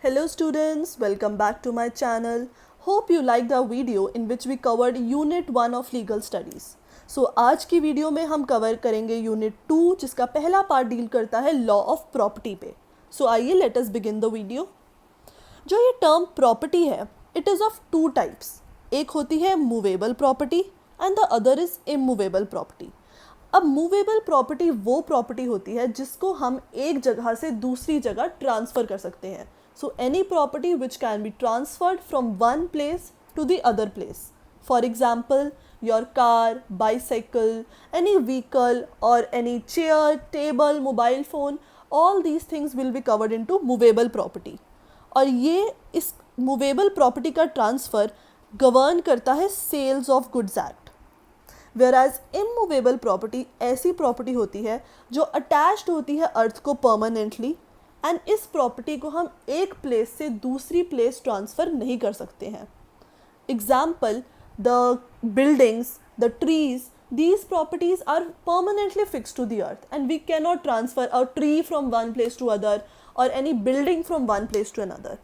Hello students, welcome back to my channel. Hope you liked our video in which we covered Unit 1 of Legal Studies. So आज की video में हम cover करेंगे Unit 2 जिसका पहला part deal करता है लॉ ऑफ प्रॉपर्टी पे. सो आइए let us begin the video. जो ये टर्म प्रॉपर्टी है it is of two types. एक होती है movable property and the other is immovable property. अब मूवेबल प्रॉपर्टी वो प्रॉपर्टी होती है जिसको हम एक जगह से दूसरी जगह ट्रांसफ़र कर सकते हैं. So any property which can be transferred from one place to the other place. For example, your car, bicycle, any vehicle or any chair, table, mobile phone, all these things will be covered into movable property. और ये इस movable property का transfer govern करता है Sales of Goods Act. Whereas immovable property ऐसी property होती है जो attached होती है अर्थ को permanently एंड इस प्रॉपर्टी को हम एक प्लेस से दूसरी प्लेस ट्रांसफ़र नहीं कर सकते हैं. Example, the buildings, the trees, these properties are permanently fixed to the earth and we cannot transfer a tree from one place to other or any building from one place to another,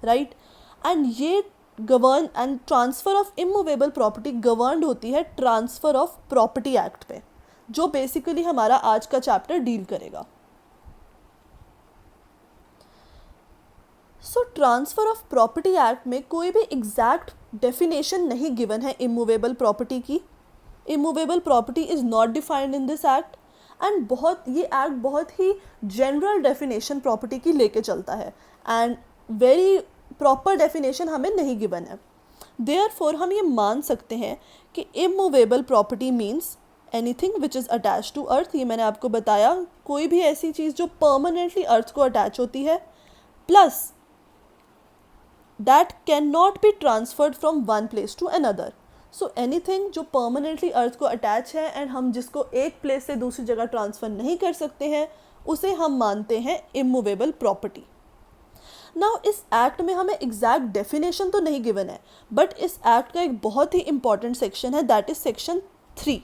right? and ये govern and transfer of immovable property governed होती है transfer of property act पे, जो basically हमारा आज का chapter deal करेगा. सो transfer of property act में कोई भी एग्जैक्ट डेफिनेशन नहीं गिवन है इमूवेबल प्रॉपर्टी की. Immovable property is not defined in this act and ये एक्ट बहुत ही जनरल डेफिनेशन प्रॉपर्टी की लेके चलता है एंड वेरी प्रॉपर डेफिनेशन हमें नहीं गिवन है. देयरफॉर हम ये मान सकते हैं कि immovable property means anything which is attach to earth. ये मैंने आपको बताया, कोई भी ऐसी चीज़ जो परमानेंटली अर्थ को अटैच होती है plus that cannot be transferred from one place to another. So anything जो permanently अर्थ को अटैच है एंड हम जिसको एक प्लेस से दूसरी जगह ट्रांसफ़र नहीं कर सकते हैं उसे हम मानते हैं इमूवेबल प्रॉपर्टी. नाउ इस एक्ट में हमें एग्जैक्ट डेफिनेशन तो नहीं गिवन है बट इस एक्ट का एक बहुत ही इंपॉर्टेंट सेक्शन है दैट इज़ सेक्शन 3.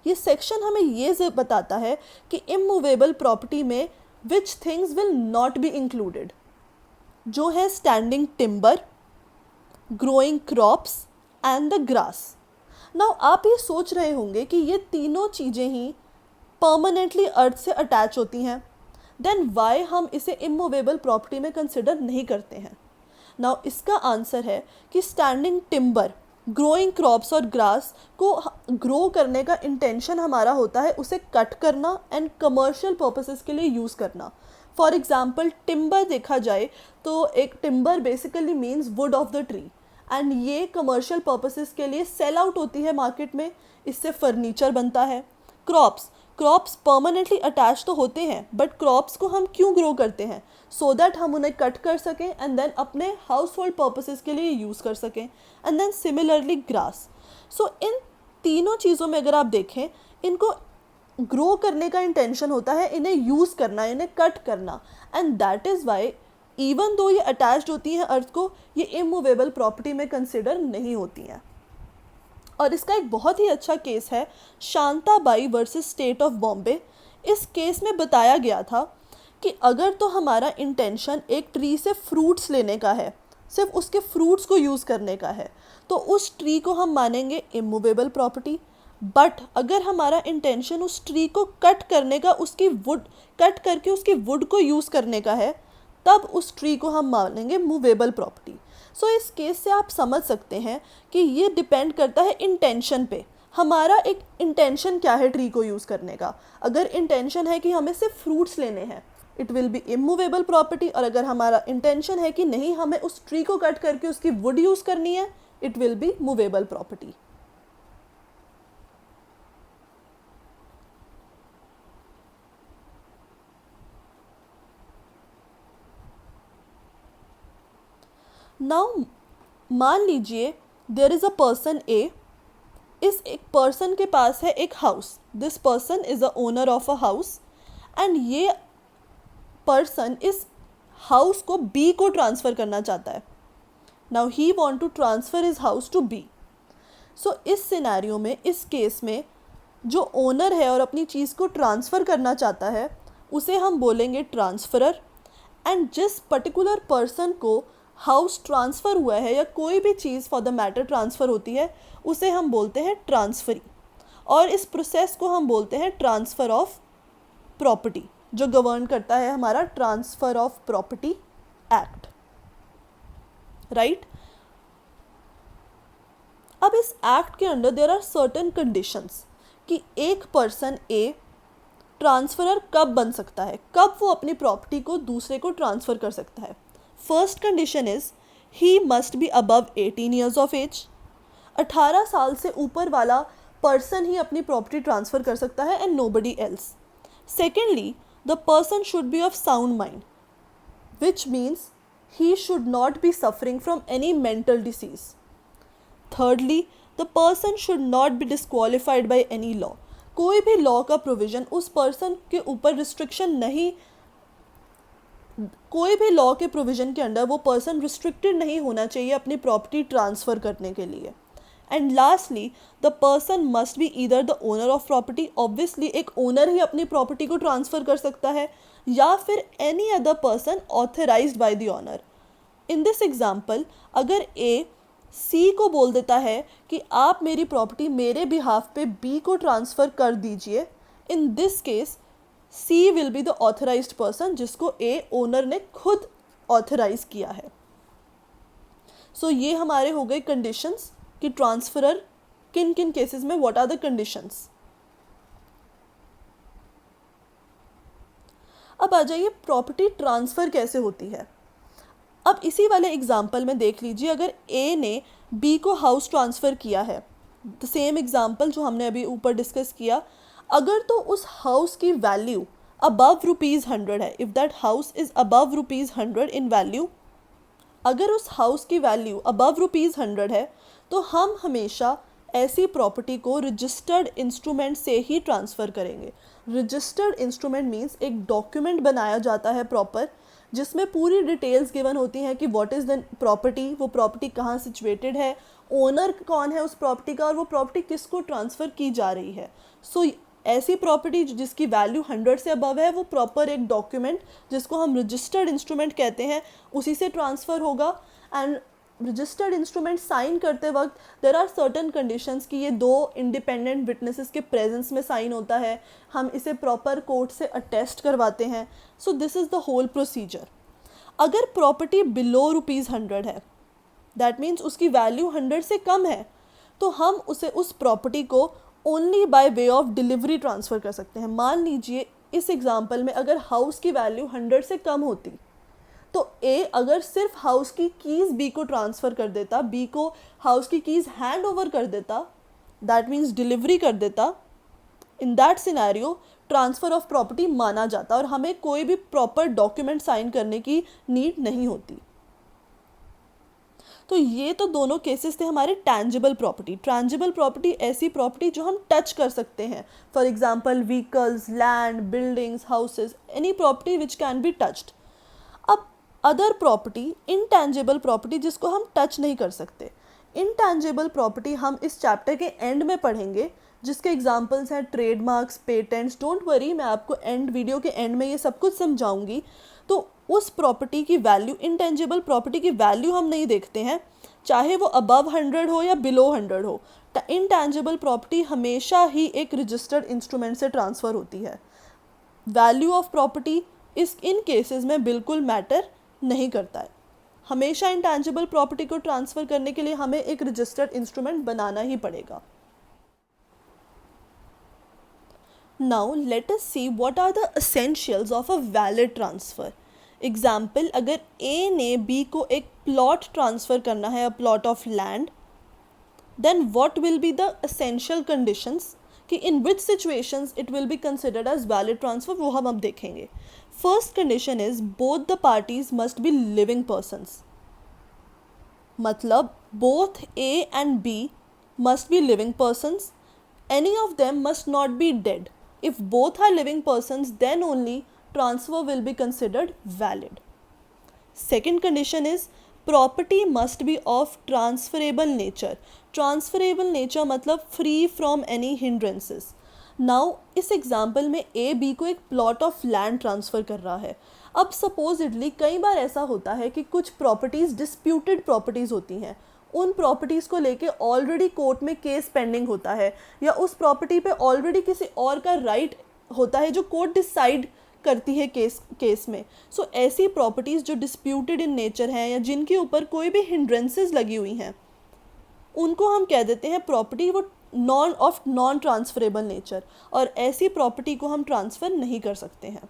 ये सेक्शन हमें ये बताता है कि इमूवेबल प्रॉपर्टी में which things will not be included, जो है standing timber, growing crops and the grass. Now आप ये सोच रहे होंगे कि ये तीनों चीज़ें ही परमानेंटली अर्थ से अटैच होती हैं, देन वाई हम इसे इमूवेबल प्रॉपर्टी में कंसिडर नहीं करते हैं. नाउ इसका आंसर है कि स्टैंडिंग टिम्बर, ग्रोइंग क्रॉप्स और ग्रास को ग्रो करने का इंटेंशन हमारा होता है उसे कट करना एंड कमर्शियल पर्पसेस के लिए यूज़ करना. फॉर एग्ज़ाम्पल टिम्बर देखा जाए तो एक timber basically means would of the tree and ये कमर्शियल पर्पसेस के लिए सेल आउट होती है मार्केट में, इससे फर्नीचर बनता है. क्रॉप्स परमानेंटली अटैच तो होते हैं बट क्रॉप्स को हम क्यों ग्रो करते हैं? सो दैट हम उन्हें कट कर सकें एंड देन अपने हाउस होल्ड पर्पसेस के लिए यूज़ कर सकें. And then similarly grass. So इन तीनों चीज़ों में अगर आप देखें, इनको ग्रो करने का इंटेंशन होता है, इन्हें यूज़ करना, इन्हें कट करना and that is why even though ये अटैच्ड होती हैं अर्थ को, ये इमूवेबल प्रॉपर्टी में कंसिडर नहीं होती हैं. और इसका एक बहुत ही अच्छा केस है Shantabai versus state of Bombay. इस केस में बताया गया था कि अगर तो हमारा इंटेंशन एक ट्री से फ्रूट्स लेने का है, सिर्फ उसके फ्रूट्स को यूज़ करने का है, तो उस ट्री को हम मानेंगे इमूवेबल प्रॉपर्टी. बट अगर हमारा इंटेंशन उस ट्री को कट करने का, उसकी वुड कट करके उसकी वुड को यूज़ करने का है, तब उस ट्री को हम मानेंगे मूवेबल प्रॉपर्टी. सो इस केस से आप समझ सकते हैं कि ये डिपेंड करता है इंटेंशन पे. हमारा एक इंटेंशन क्या है ट्री को यूज़ करने का. अगर इंटेंशन है कि हमें सिर्फ फ्रूट्स लेने हैं, it will B immovable property. और अगर हमारा इंटेंशन है कि नहीं, हमें उस ट्री को कट करके उसकी वुड यूज़ करनी है, it will be movable property. Now मान लीजिए there is a person A. इस एक पर्सन के पास है एक house. This person is a owner of a house and ये पर्सन इस हाउस को बी को ट्रांसफ़र करना चाहता है. Now he want to transfer his house to B. So इस सिनेरियो में, इस केस में जो ओनर है और अपनी चीज़ को ट्रांसफ़र करना चाहता है उसे हम बोलेंगे ट्रांसफरर एंड जिस पर्टिकुलर पर्सन को हाउस ट्रांसफ़र हुआ है या कोई भी चीज़ फॉर द मैटर ट्रांसफ़र होती है उसे हम बोलते हैं ट्रांसफरी, और इस प्रोसेस को हम बोलते हैं ट्रांसफ़र ऑफ प्रॉपर्टी, जो गवर्न करता है हमारा transfer of property act, right. अब इस एक्ट के under there are certain conditions कि एक पर्सन ए ट्रांसफरर कब बन सकता है, कब वो अपनी प्रॉपर्टी को दूसरे को ट्रांसफ़र कर सकता है। First condition is he must be above 18 years of age. 18 साल से ऊपर वाला पर्सन ही अपनी प्रॉपर्टी ट्रांसफ़र कर सकता है and nobody else. Secondly, the person should be of sound mind, which means he should not be suffering from any mental disease. Thirdly, the person should not be disqualified by any law. कोई भी law का provision उस person के ऊपर restriction नहीं, कोई भी law के प्रोविज़न के अंडर वो पर्सन रिस्ट्रिक्टेड नहीं होना चाहिए अपनी प्रॉपर्टी ट्रांसफ़र करने के लिए। And lastly, the person must be either the owner of property, obviously एक ओनर ही अपनी प्रॉपर्टी को ट्रांसफ़र कर सकता है, या फिर any other person authorized by the owner. In this example, अगर ए सी को बोल देता है कि आप मेरी प्रॉपर्टी मेरे बिहाफ पे बी को ट्रांसफ़र कर दीजिए, in this case C will be the authorised person जिसको ए ओनर ने खुद ऑथराइज किया है। सो ये हमारे हो गए कंडीशंस कि ट्रांसफरर किन किन केसेस में व्हाट आर द कंडीशंस। अब आ जाइए प्रॉपर्टी ट्रांसफ़र कैसे होती है। अब इसी वाले एग्जाम्पल में देख लीजिए, अगर ए ने बी को हाउस ट्रांसफ़र किया है, द सेम एग्जाम्पल जो हमने अभी ऊपर डिस्कस किया, अगर तो उस हाउस की वैल्यू अबव ₹100 है, if that house is above ₹100 in value, अगर उस हाउस की वैल्यू अबव ₹100 है तो हम हमेशा ऐसी प्रॉपर्टी को रजिस्टर्ड इंस्ट्रूमेंट से ही ट्रांसफ़र करेंगे। रजिस्टर्ड इंस्ट्रूमेंट मीन्स एक डॉक्यूमेंट बनाया जाता है प्रॉपर, जिसमें पूरी डिटेल्स गिवन होती हैं कि व्हाट इज़ द प्रॉपर्टी, वो प्रॉपर्टी कहाँ सिचुएटेड है, ओनर कौन है उस प्रॉपर्टी का, और वो प्रॉपर्टी किसको ट्रांसफ़र की जा रही है। सो ऐसी प्रॉपर्टी जिसकी वैल्यू 100 से अबव है, वो प्रॉपर एक डॉक्यूमेंट जिसको हम रजिस्टर्ड इंस्ट्रूमेंट कहते हैं उसी से ट्रांसफ़र होगा। एंड रजिस्टर्ड इंस्ट्रूमेंट साइन करते वक्त देर आर सर्टन कंडीशंस कि ये 2 इंडिपेंडेंट विटनेसेस के प्रेजेंस में साइन होता है, हम इसे प्रॉपर कोर्ट से अटेस्ट करवाते हैं। So this is the whole procedure. अगर प्रॉपर्टी बिलो ₹100 है, दैट मीन्स उसकी वैल्यू 100 से कम है, तो हम उसे उस प्रॉपर्टी को only by way of delivery transfer कर सकते हैं। मान लीजिए इस एग्जांपल में अगर हाउस की वैल्यू 100 से कम होती तो ए अगर सिर्फ हाउस की कीज़ बी को ट्रांसफ़र कर देता, बी को हाउस की कीज़ हैंड ओवर कर देता, दैट मीन्स डिलीवरी कर देता, इन that scenario transfer of property माना जाता और हमें कोई भी प्रॉपर डॉक्यूमेंट साइन करने की नीड नहीं होती। तो ये तो दोनों केसेस थे हमारे टैंजिबल प्रॉपर्टी। ट्रांजिबल प्रॉपर्टी ऐसी प्रॉपर्टी जो हम टच कर सकते हैं, for example vehicles, land, buildings, houses, any property which can be touched. अब अदर प्रॉपर्टी, इनटैंजिबल प्रॉपर्टी जिसको हम टच नहीं कर सकते। इनटैंजिबल प्रॉपर्टी हम इस चैप्टर के एंड में पढ़ेंगे, जिसके एग्जांपल्स हैं ट्रेडमार्क्स, पेटेंट्स। डोंट वरी, मैं आपको वीडियो के एंड में ये सब कुछ समझाऊंगी। तो उस प्रॉपर्टी की वैल्यू, इनटेंजिबल प्रॉपर्टी की वैल्यू हम नहीं देखते हैं, चाहे वो अबव 100 हो या बिलो 100 हो। इनटेंजिबल प्रॉपर्टी हमेशा ही एक रजिस्टर्ड इंस्ट्रूमेंट से ट्रांसफ़र होती है। Value of property in cases में बिल्कुल मैटर नहीं करता है। हमेशा इंटेंजिबल प्रॉपर्टी को ट्रांसफ़र करने के लिए हमें एक रजिस्टर्ड इंस्ट्रूमेंट बनाना ही पड़ेगा। Now let us see what are the essentials of a valid transfer. Example, अगर A ने B को एक प्लॉट ट्रांसफ़र करना है, a plot of land, then what will be the essential conditions कि in which situations it will be considered as valid transfer, वो हम अब देखेंगे। First condition is both the parties must be living persons, मतलब both A and B must be living persons, any of them must not be dead. If both are living persons, then only transfer will be considered valid. Second condition is property must be of transferable nature. Transferable nature मतलब free from any hindrances. Now इस example में ए B को एक plot of land transfer कर रहा है। अब supposedly कई बार ऐसा होता है कि कुछ प्रॉपर्टीज़ डिस्प्यूटेड प्रॉपर्टीज़ होती हैं, उन प्रॉपर्टीज़ को लेके ऑलरेडी कोर्ट में केस पेंडिंग होता है, या उस प्रॉपर्टी पे ऑलरेडी किसी और का राइट होता है जो कोर्ट डिसाइड करती है केस में। सो ऐसी प्रॉपर्टीज़ जो डिस्प्यूटेड इन नेचर हैं या जिनके ऊपर कोई भी हिंड्रेंसेस लगी हुई हैं, उनको हम कह देते हैं प्रॉपर्टी वो नॉन ट्रांसफरेबल नेचर, और ऐसी प्रॉपर्टी को हम ट्रांसफ़र नहीं कर सकते हैं।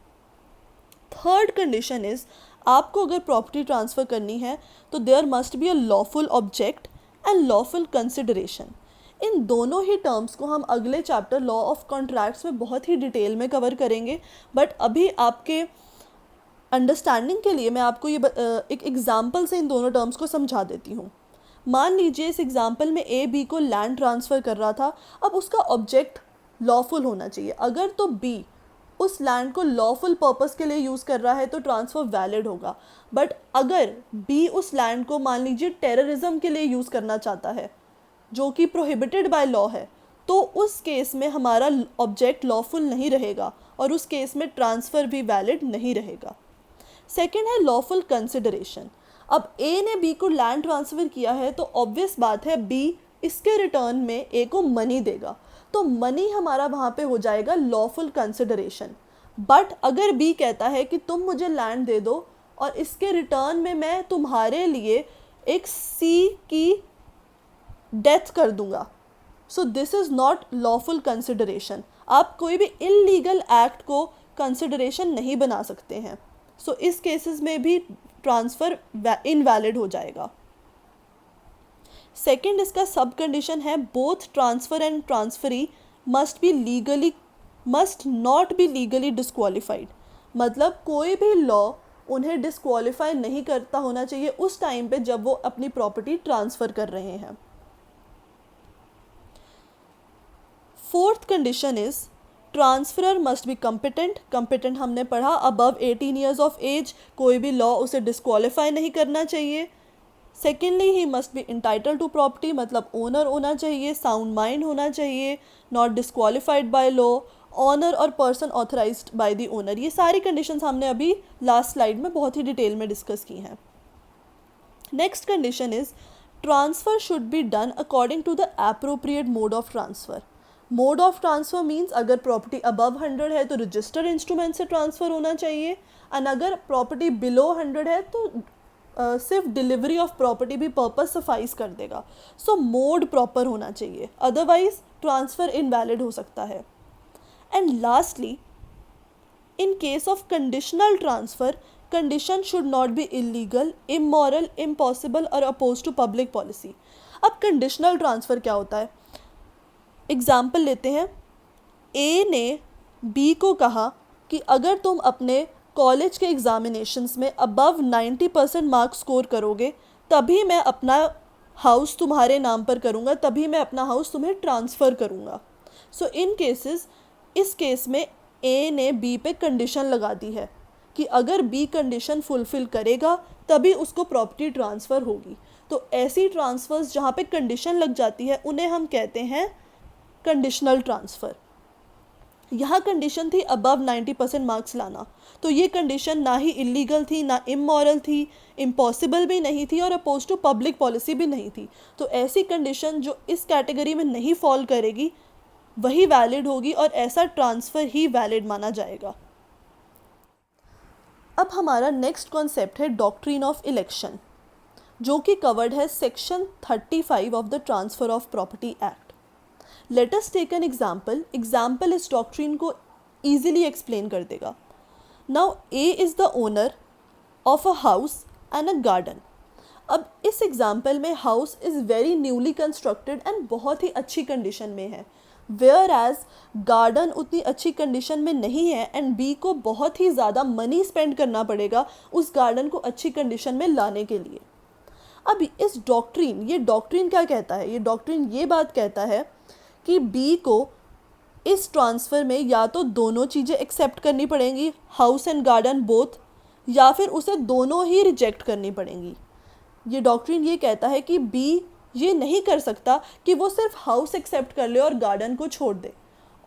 थर्ड कंडीशन इज़, आपको अगर प्रॉपर्टी ट्रांसफ़र करनी है तो there must be a lawful object and lawful consideration. इन दोनों ही टर्म्स को हम अगले चैप्टर लॉ ऑफ कॉन्ट्रैक्ट्स में बहुत ही डिटेल में कवर करेंगे, बट अभी आपके अंडरस्टैंडिंग के लिए मैं आपको ये एक एग्जांपल से इन दोनों टर्म्स को समझा देती हूँ। मान लीजिए इस एग्जांपल में ए बी को लैंड ट्रांसफ़र कर रहा था। अब उसका ऑब्जेक्ट लॉफुल होना चाहिए। अगर तो बी उस लैंड को लॉफुल पर्पस के लिए यूज़ कर रहा है तो ट्रांसफ़र वैलिड होगा, बट अगर बी उस लैंड को मान लीजिए टेररिज्म के लिए यूज़ करना चाहता है जो कि प्रोहिबिटेड बाय लॉ है, तो उस केस में हमारा ऑब्जेक्ट लॉफुल नहीं रहेगा और उस केस में ट्रांसफ़र भी वैलिड नहीं रहेगा। सेकेंड है लॉफुल कंसिडरेशन। अब ए ने बी को लैंड ट्रांसफ़र किया है तो ऑब्वियस बात है बी इसके रिटर्न में ए को मनी देगा, तो मनी हमारा वहाँ पे हो जाएगा लॉफुल कंसिडरेशन। बट अगर बी कहता है कि तुम मुझे लैंड दे दो और इसके रिटर्न में मैं तुम्हारे लिए एक सी की डेथ कर दूंगा, सो this is not lawful consideration. आप कोई भी इलीगल एक्ट को कंसिडरेशन नहीं बना सकते हैं, सो इस केसेस में भी ट्रांसफ़र इनवैलिड हो जाएगा। सेकेंड इसका सब कंडीशन है, both transfer and transferee must not B legally disqualified. मतलब कोई भी लॉ उन्हें डिस्क्वालीफाई नहीं करता होना चाहिए उस टाइम पे जब वो अपनी प्रॉपर्टी ट्रांसफ़र कर रहे हैं। Fourth condition is transferor must be competent हमने पढ़ा, अबव 18 ईयर्स ऑफ एज, कोई भी लॉ उसे डिस्क्वालीफाई नहीं करना चाहिए। Secondly he must be entitle to property, मतलब ओनर होना चाहिए, साउंड माइंड होना चाहिए, not disqualified by law, owner और person authorized by the owner. ये सारी कंडीशंस हमने अभी लास्ट स्लाइड में बहुत ही डिटेल में डिस्कस की हैं। Next condition is transfer should be done according to the appropriate mode of transfer. Mode of transfer means अगर प्रॉपर्टी अबव 100 है तो रजिस्टर्ड इंस्ट्रूमेंट से ट्रांसफ़र होना चाहिए, एंड अगर प्रॉपर्टी बिलो 100 है तो सिर्फ डिलीवरी ऑफ प्रॉपर्टी भी पर्पस सफाइस कर देगा। सो मोड प्रॉपर होना चाहिए, अदरवाइज ट्रांसफ़र इनवैलिड हो सकता है। And lastly, in case of conditional transfer, condition should not be illegal, immoral, impossible और अपोज टू पब्लिक पॉलिसी। अब कंडीशनल ट्रांसफ़र क्या होता है? एग्जाम्पल लेते हैं। ए ने बी को कहा कि अगर तुम अपने कॉलेज के एग्ज़ामिनेशंस में अबव 90% मार्क्स स्कोर करोगे तभी मैं अपना हाउस तुम्हारे नाम पर करूँगा, तभी मैं अपना हाउस तुम्हें ट्रांसफ़र करूँगा। सो इन केसेस, इस केस में ए ने बी पे कंडीशन लगा दी है कि अगर बी कंडीशन फुलफ़िल करेगा तभी उसको प्रॉपर्टी ट्रांसफ़र होगी। तो ऐसी ट्रांसफ़र्स जहाँ पे कंडीशन लग जाती है उन्हें हम कहते हैं कंडीशनल ट्रांसफ़र। यहाँ कंडीशन थी अबव 90% मार्क्स लाना, तो ये कंडीशन ना ही इलीगल थी, ना इमोरल थी, इम्पॉसिबल भी नहीं थी और अपोज टू पब्लिक पॉलिसी भी नहीं थी। तो ऐसी कंडीशन जो इस कैटेगरी में नहीं फॉल करेगी वही वैलिड होगी और ऐसा ट्रांसफ़र ही वैलिड माना जाएगा। अब हमारा नेक्स्ट कॉन्सेप्ट है डॉक्ट्रिन ऑफ इलेक्शन, जो कि कवर्ड है section 35 of the transfer of property act. Let us take an example इस डॉक्ट्रिन को ईजिली एक्सप्लेन कर देगा। Now A is the owner of a house and a garden. अब इस एग्जाम्पल में house is very newly constructed and बहुत ही अच्छी कंडीशन में है, वेयर एज गार्डन उतनी अच्छी कंडीशन में नहीं है एंड बी को बहुत ही ज़्यादा मनी स्पेंड करना पड़ेगा उस गार्डन को अच्छी कंडीशन में लाने के लिए। अब इस डॉक्ट्रिन क्या कहता है? ये डॉक्ट्रिन ये बात कहता है कि बी को इस ट्रांसफ़र में या तो दोनों चीज़ें एक्सेप्ट करनी पड़ेंगी, हाउस एंड गार्डन बोथ, या फिर उसे दोनों ही रिजेक्ट करनी पड़ेंगी। ये डॉक्ट्रिन ये कहता है कि बी ये नहीं कर सकता कि वो सिर्फ हाउस एक्सेप्ट कर ले और गार्डन को छोड़ दे,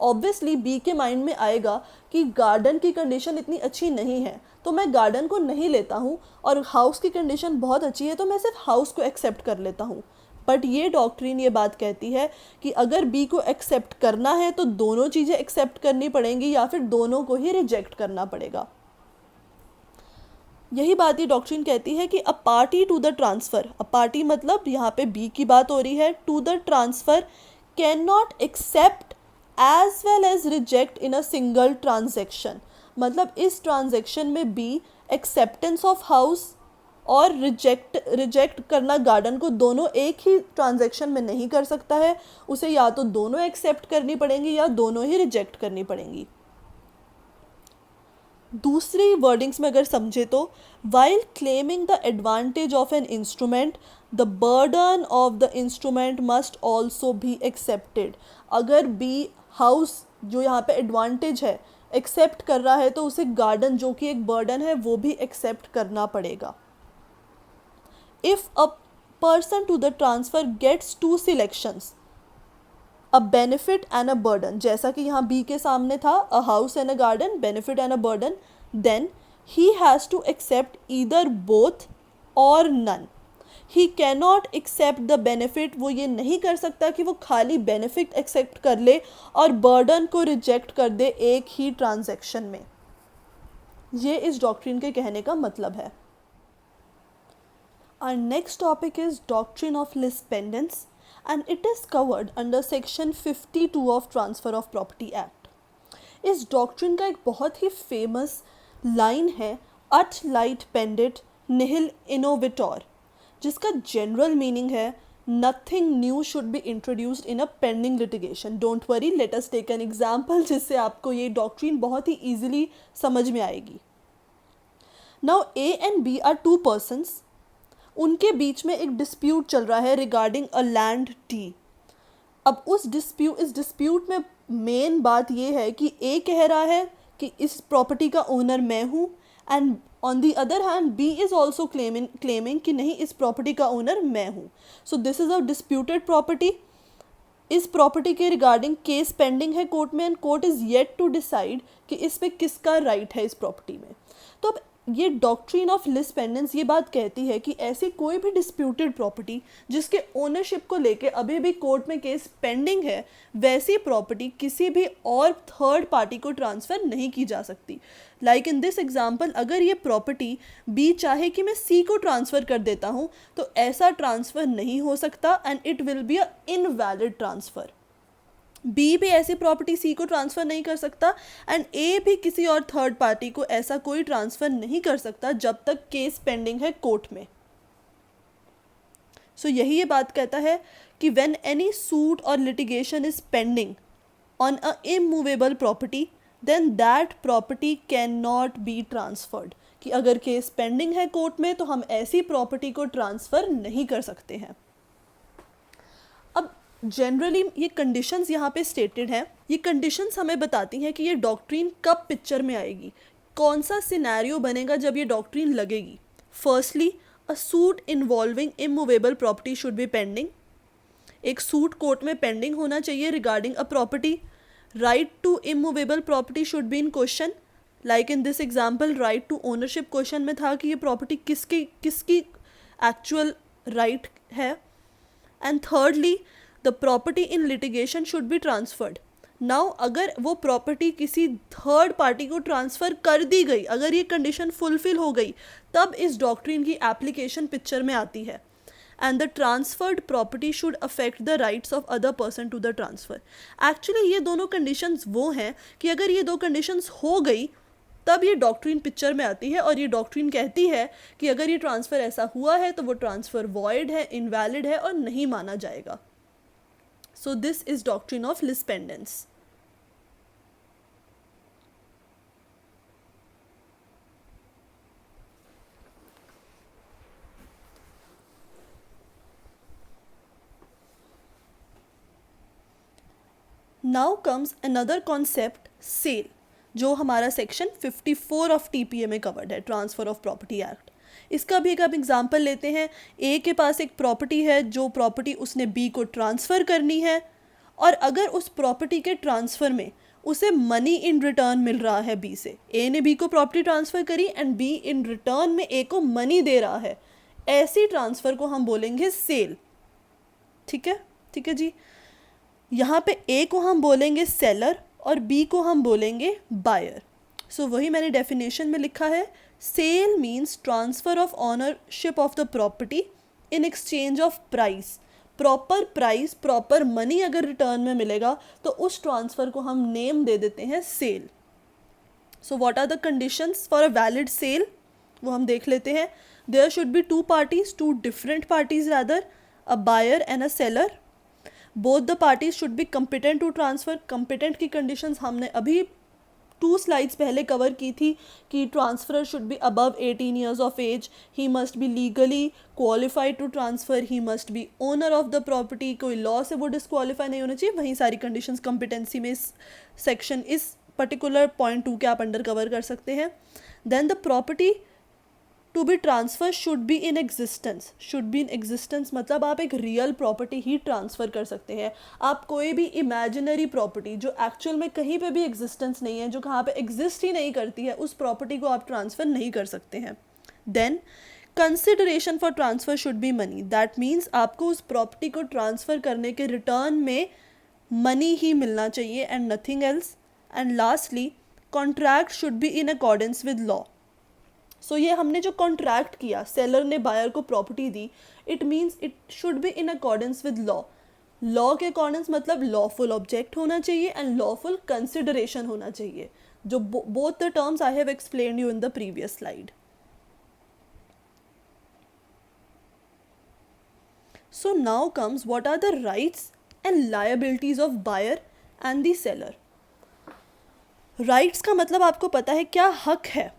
ऑब्वियसली बी के माइंड में आएगा कि गार्डन की कंडीशन इतनी अच्छी नहीं है तो मैं गार्डन को नहीं लेता हूँ, और हाउस की कंडीशन बहुत अच्छी है तो मैं सिर्फ हाउस को एक्सेप्ट कर लेता हूँ। बट ये डॉक्ट्रिन ये बात कहती है कि अगर बी को एक्सेप्ट करना है तो दोनों चीज़ें एक्सेप्ट करनी पड़ेंगी या फिर दोनों को ही रिजेक्ट करना पड़ेगा। यही बात ये डॉक्ट्रिन कहती है कि a party to the transfer, a party मतलब यहाँ पे बी की बात हो रही है, to the transfer can not accept as well as reject in a single transaction. मतलब इस ट्रांजेक्शन में बी एक्सेप्टेंस ऑफ हाउस और रिजेक्ट करना गार्डन को दोनों एक ही ट्रांजेक्शन में नहीं कर सकता है, उसे या तो दोनों एक्सेप्ट करनी पड़ेंगी या दोनों ही रिजेक्ट करनी पड़ेंगी। दूसरी वर्डिंग्स में अगर समझे तो while claiming the advantage of an instrument the burden of the instrument must also भी एक्सेप्टेड। अगर बी हाउस जो यहाँ पे एडवांटेज है एक्सेप्ट कर रहा है तो उसे गार्डन जो कि एक बर्डन है वो भी एक्सेप्ट करना पड़ेगा। If a person to the transfer gets two selections, a benefit and a burden, जैसा कि यहाँ बी के सामने था a house and a garden, benefit and a burden, then he has to accept either both और none. He cannot accept the benefit, वो ये नहीं कर सकता कि वो खाली बेनिफिट एक्सेप्ट कर ले और बर्डन को रिजेक्ट कर दे एक ही ट्रांजैक्शन में। ये इस डॉक्ट्रिन के कहने का मतलब है। Our next topic is doctrine of lispendence and it is covered under section 52 of Transfer of Property Act. इस डॉक्ट्रिन का एक बहुत ही फेमस लाइन है अट लाइट पेंडिट निहिल इनोविटोर, जिसका जनरल मीनिंग है nothing new should be introduced in a pending litigation. Don't worry, let us take an example जिससे आपको ये डॉक्ट्रिन बहुत ही ईजिली समझ में आएगी। Now A and B are two persons, उनके बीच में एक डिस्प्यूट चल रहा है रिगार्डिंग अ लैंड डी। अब इस डिस्प्यूट में मेन बात ये है कि ए कह रहा है कि इस प्रॉपर्टी का ओनर मैं हूँ, and on the other hand B is also claiming कि नहीं, इस प्रॉपर्टी का ओनर मैं हूँ। So this is a disputed property. इस प्रॉपर्टी के रिगार्डिंग केस पेंडिंग है कोर्ट में and court is yet to decide कि इस पे किसका राइट है इस प्रॉपर्टी में। तो अब ये डॉक्ट्रिन ऑफ लिस्पेंडेंस ये बात कहती है कि ऐसी कोई भी डिस्प्यूटेड प्रॉपर्टी जिसके ओनरशिप को लेके अभी भी कोर्ट में केस पेंडिंग है, वैसी प्रॉपर्टी किसी भी और थर्ड पार्टी को ट्रांसफ़र नहीं की जा सकती। लाइक इन दिस एग्जांपल, अगर ये प्रॉपर्टी बी चाहे कि मैं सी को ट्रांसफ़र कर देता हूँ तो ऐसा ट्रांसफ़र नहीं हो सकता and it will be a invalid transfer. B भी ऐसी प्रॉपर्टी सी को ट्रांसफ़र नहीं कर सकता एंड ए भी किसी और थर्ड पार्टी को ऐसा कोई ट्रांसफ़र नहीं कर सकता जब तक केस पेंडिंग है कोर्ट में। सो यही ये बात कहता है कि व्हेन एनी सूट और litigation is pending on a immovable property then that property can not be transferred, कि अगर केस पेंडिंग है कोर्ट में तो हम ऐसी प्रॉपर्टी को ट्रांसफ़र नहीं कर सकते हैं। अब जनरली ये कंडीशंस यहाँ पे स्टेटेड हैं। ये कंडीशंस हमें बताती हैं कि ये डॉक्ट्रिन कब पिक्चर में आएगी, कौन सा सिनेरियो बनेगा जब ये डॉक्ट्रिन लगेगी। Firstly, a suit involving immovable property should be pending. एक सूट कोर्ट में पेंडिंग होना चाहिए regarding a property. Right to immovable property should be in question. Like in this example, right to ownership question में था कि ये प्रॉपर्टी किसकी एक्चुअल राइट है। And thirdly, the property in litigation should be transferred. Now अगर वो property किसी थर्ड पार्टी को ट्रांसफ़र कर दी गई, अगर ये कंडीशन फुलफिल हो गई, तब इस डॉक्ट्रिन की एप्लीकेशन पिक्चर में आती है। And the transferred property should affect the rights of other person to the transfer. Actually ये दोनों कंडीशंस वो हैं कि अगर ये दो कंडीशंस हो गई तब ये डॉक्ट्रिन पिक्चर में आती है, और ये डॉक्ट्रिन कहती है कि अगर ये ट्रांसफ़र ऐसा हुआ है तो वो ट्रांसफ़र वॉइड है, इनवैलिड है और नहीं माना जाएगा। So this is doctrine of lispendence. Now comes another concept, sale, जो हमारा सेक्शन 54 ऑफ TPA में कवर्ड है, ट्रांसफ़र ऑफ प्रॉपर्टी एक्ट। इसका भी एक आप एग्जाम्पल लेते हैं। ए के पास एक प्रॉपर्टी है, जो प्रॉपर्टी उसने बी को ट्रांसफ़र करनी है, और अगर उस प्रॉपर्टी के ट्रांसफ़र में उसे मनी इन रिटर्न मिल रहा है बी से, ए ने बी को प्रॉपर्टी ट्रांसफ़र करी एंड बी इन रिटर्न में ए को मनी दे रहा है, ऐसी ट्रांसफ़र को हम बोलेंगे सेल। ठीक है जी। यहाँ पे ए को हम बोलेंगे सेलर और बी को हम बोलेंगे बायर। सो वही मैंने डेफिनेशन में लिखा है, sale means transfer of ownership of the property in exchange of price. Proper price, proper money अगर रिटर्न में मिलेगा तो उस ट्रांसफ़र को हम नेम दे देते हैं sale. So what are the conditions for a valid sale, वो हम देख लेते हैं। There should be two parties, two different parties rather, a buyer and a seller. Both the parties should be competent to transfer. Competent की conditions हमने अभी 2 slides पहले cover की थी कि transferor should be above 18 years of age, he must be legally qualified to transfer, he must B owner of the property, कोई law से वो डिस्क्वालीफाई नहीं होना चाहिए। वहीं सारी कंडीशंस कंपिटेंसी में इस सेक्शन, इस पर्टिकुलर पॉइंट 2 के आप अंडर कवर कर सकते हैं। Then the property to be transfer should be in existence. Should be in existence मतलब आप एक रियल प्रॉपर्टी ही ट्रांसफ़र कर सकते हैं। आप कोई भी इमेजिनरी प्रॉपर्टी जो एक्चुअल में कहीं पे भी एग्जिस्टेंस नहीं है, जो कहाँ पे एग्जिस्ट ही नहीं करती है, उस प्रॉपर्टी को आप ट्रांसफ़र नहीं कर सकते हैं। Then consideration for transfer should be money. That means आपको उस प्रॉपर्टी को ट्रांसफ़र करने के रिटर्न में मनी ही मिलना चाहिए and nothing else. And lastly contract should be in accordance with law. So ये हमने जो कॉन्ट्रैक्ट किया, सेलर ने बायर को प्रॉपर्टी दी, it means it should be in accordance with law. Law के अकॉर्डेंस मतलब लॉफुल ऑब्जेक्ट होना चाहिए एंड लॉफुल कंसिडरेशन होना चाहिए, जो both the terms I have explained you in the previous slide. So now comes what are the rights and liabilities of buyer and the seller. Rights का मतलब आपको पता है क्या हक है,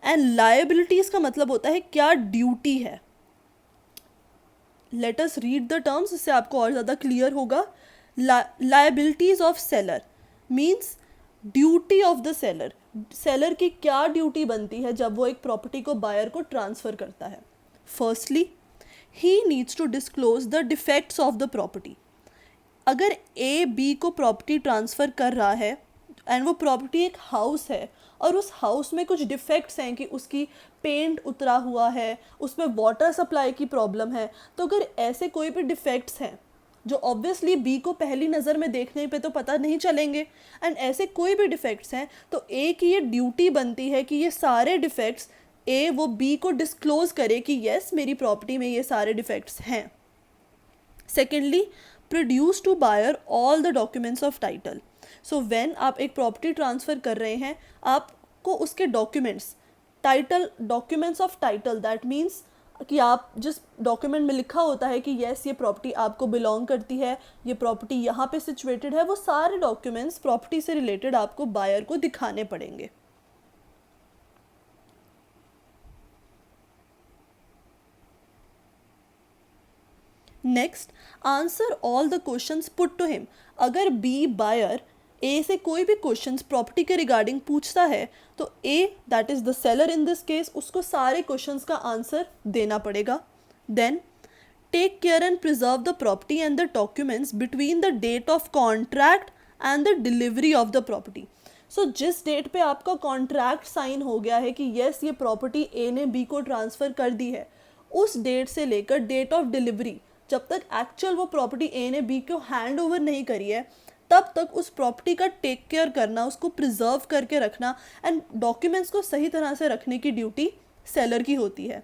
एंड लायबिलिटीज़ का मतलब होता है क्या ड्यूटी है। Let us read the terms, इससे आपको और ज़्यादा क्लियर होगा। Liabilities of seller means duty of the seller. Seller की क्या ड्यूटी बनती है जब वो एक प्रॉपर्टी को बायर को ट्रांसफ़र करता है। Firstly he needs to disclose the defects of the property. अगर ए बी को प्रॉपर्टी ट्रांसफ़र कर रहा है एंड वो प्रॉपर्टी एक हाउस है और उस हाउस में कुछ डिफेक्ट्स हैं कि उसकी पेंट उतरा हुआ है, उसमें वाटर सप्लाई की प्रॉब्लम है, तो अगर ऐसे कोई भी डिफेक्ट्स हैं जो ऑब्वियसली बी को पहली नज़र में देखने पे तो पता नहीं चलेंगे, एंड ऐसे कोई भी डिफेक्ट्स हैं तो ए की ये ड्यूटी बनती है कि ये सारे डिफेक्ट्स ए वो बी को डिस्क्लोज करे कि येस मेरी प्रॉपर्टी में ये सारे डिफेक्ट्स हैं। Secondly produce to buyer all the documents of title. So when आप एक प्रॉपर्टी ट्रांसफ़र कर रहे हैं, आपको उसके documents, title, documents of title, that means कि आप जिस डॉक्यूमेंट में लिखा होता है कि येस ये प्रॉपर्टी आपको बिलोंग करती है, ये प्रॉपर्टी यहाँ पे सिचुएटेड है, वो सारे डॉक्यूमेंट्स प्रॉपर्टी से रिलेटेड आपको बायर को दिखाने पड़ेंगे। Next, answer all the questions put to him. अगर बी बायर ए से कोई भी क्वेश्चंस प्रॉपर्टी के रिगार्डिंग पूछता है तो A, that is the seller in this case, उसको सारे क्वेश्चंस का आंसर देना पड़ेगा। Then take care and preserve the property and the documents between the date of contract and the delivery of the property. So जिस date पे आपका contract sign हो गया है कि येस ये प्रॉपर्टी ए ने बी को ट्रांसफ़र कर दी है, उस डेट से लेकर डेट ऑफ डिलीवरी, जब तक एक्चुअल वो प्रॉपर्टी ए ने बी को हैंड ओवर नहीं करी है, तब तक उस प्रॉपर्टी का टेक केयर करना, उसको प्रिजर्व करके रखना एंड डॉक्यूमेंट्स को सही तरह से रखने की ड्यूटी सेलर की होती है।